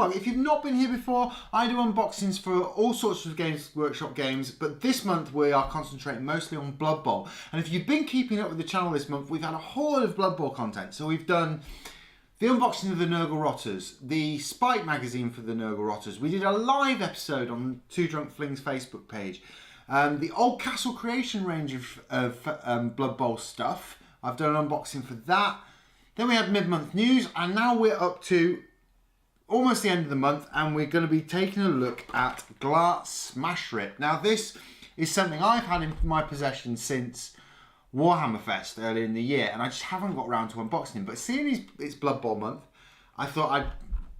Mini-Modelog. If you've not been here before, I do unboxings for all sorts of Games Workshop games, but this month we are concentrating mostly on Blood Bowl. And if you've been keeping up with the channel this month, we've had a whole lot of Blood Bowl content. So we've done the unboxing of the Nurgle Rotters, the Spike magazine for the Nurgle Rotters. We did a live episode on Two Drunk Flings Facebook page. The Old Castle Creation range of Blood Bowl stuff. I've done an unboxing for that. Then we had mid-month news, and now we're up to almost the end of the month, and we're going to be taking a look at Glart Smashrip. Now this is something I've had in my possession since Warhammer Fest earlier in the year, and I just haven't got around to unboxing. But seeing it's Blood Bowl month, I thought I'd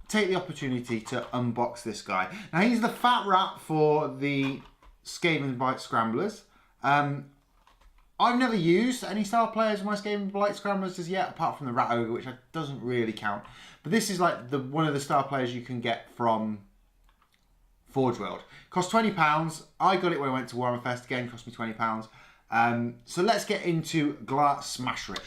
take the opportunity to unbox this guy. Now he's the fat rat for the Skavenblight Scramblers. I've never used any star players in my Skavenblight Scramblers as yet, apart from the Rat Ogre, which doesn't really count. But this is like one of the star players you can get from Forge World. Cost £20. I got it when I went to Warhammer Fest. Again, cost me £20. So let's get into Glart Smashrip.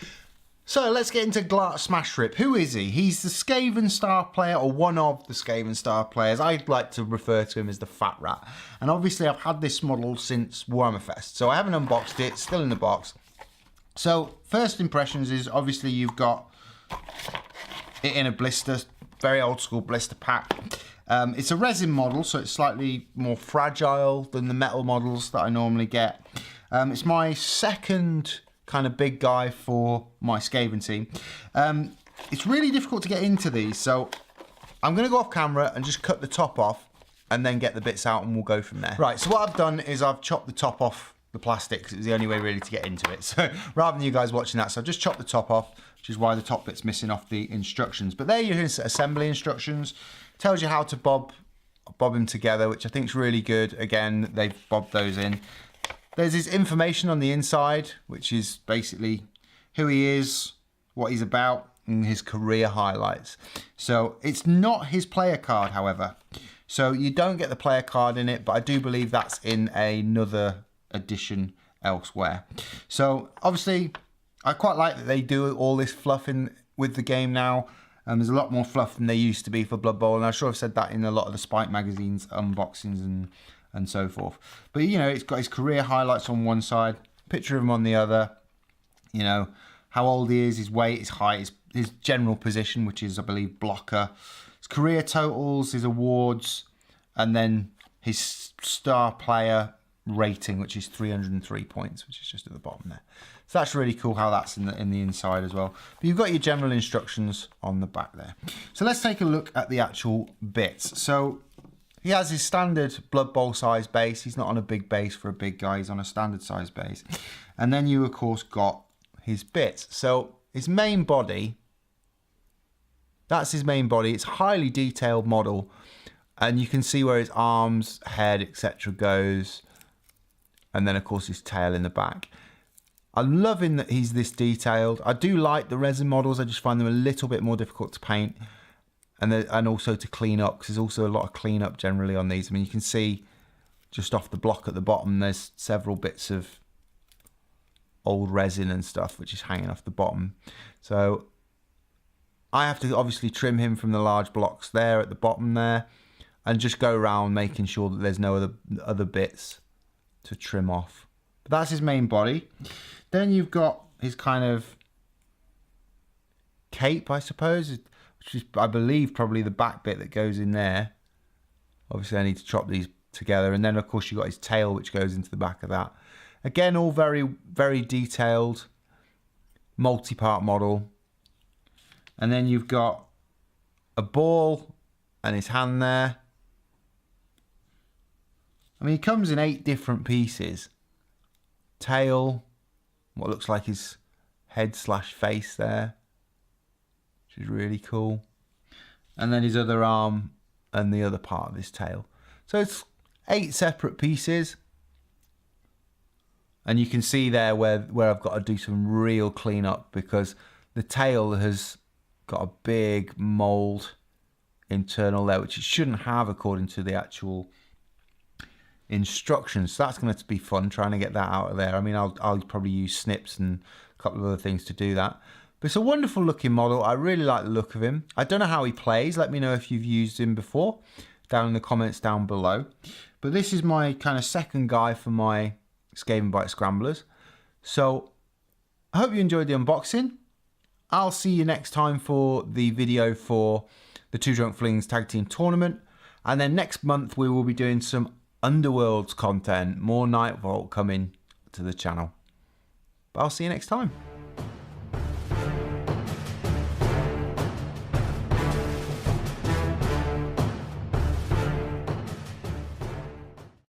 So let's get into Glart Smashrip. Who is he? He's the Skaven star player, or one of the Skaven star players. I like to refer to him as the Fat Rat. And obviously I've had this model since Warhammer Fest, so I haven't unboxed it, it's still in the box. So first impressions is obviously you've got it in a blister, very old school blister pack. It's a resin model, so it's slightly more fragile than the metal models that I normally get. It's my second kind of big guy for my Skaven team. It's really difficult to get into these, so I'm going to go off camera and just cut the top off and then get the bits out and we'll go from there. Right, so what I've done is I've chopped the top off the plastic because it was the only way really to get into it. So rather than you guys watching that, so I've just chopped the top off, which is why the top bit's missing off the instructions. But there are your assembly instructions. Tells you how to bob them together, which I think is really good. Again, they've bobbed those in. There's his information on the inside, which is basically who he is, what he's about, and his career highlights. So it's not his player card, however. So you don't get the player card in it, but I do believe that's in another edition elsewhere. So obviously, I quite like that they do all this fluff in with the game now. There's a lot more fluff than there used to be for Blood Bowl, and I'm sure I've said that in a lot of the Spike magazines unboxings and so forth. But you know, it's got his career highlights on one side, picture of him on the other, you know, how old he is, his weight, his height, his general position, which is, I believe, blocker, his career totals, his awards, and then his star player rating, which is 303 points, which is just at the bottom there. So that's really cool how that's in the inside as well. But you've got your general instructions on the back there. So let's take a look at the actual bits. So he has his standard Blood Bowl size base. He's not on a big base for a big guy. He's on a standard size base. And then you, of course, got his bits. So his main body, that's his main body. It's a highly detailed model. And you can see where his arms, head, etc. goes. And then, of course, his tail in the back. I'm loving that he's this detailed. I do like the resin models. I just find them a little bit more difficult to paint. And also to clean up, because there's also a lot of clean up generally on these. I mean, you can see just off the block at the bottom, there's several bits of old resin and stuff which is hanging off the bottom. So I have to obviously trim him from the large blocks there at the bottom there, and just go around making sure that there's no other bits to trim off. But that's his main body. Then you've got his kind of cape, I suppose, which is, I believe, probably the back bit that goes in there. Obviously, I need to chop these together. And then, of course, you've got his tail, which goes into the back of that. Again, all very, very detailed, multi-part model. And then you've got a ball and his hand there. I mean, he comes in 8 different pieces. Tail, what looks like his head / face there, which is really cool. And then his other arm and the other part of his tail. So it's 8 separate pieces. And you can see there where I've got to do some real cleanup, because the tail has got a big mold internal there, which it shouldn't have according to the actual instructions. So that's going to be fun trying to get that out of there. I mean, I'll probably use snips and a couple of other things to do that. But it's a wonderful looking model. I really like the look of him. I don't know how he plays. Let me know if you've used him before down in the comments down below. But this is my kind of second guy for my Skavenblight Scramblers. So I hope you enjoyed the unboxing. I'll see you next time for the video for the Two Drunk Flings Tag Team Tournament. And then next month we will be doing some Underworlds content. More Night Vault coming to the channel. But I'll see you next time.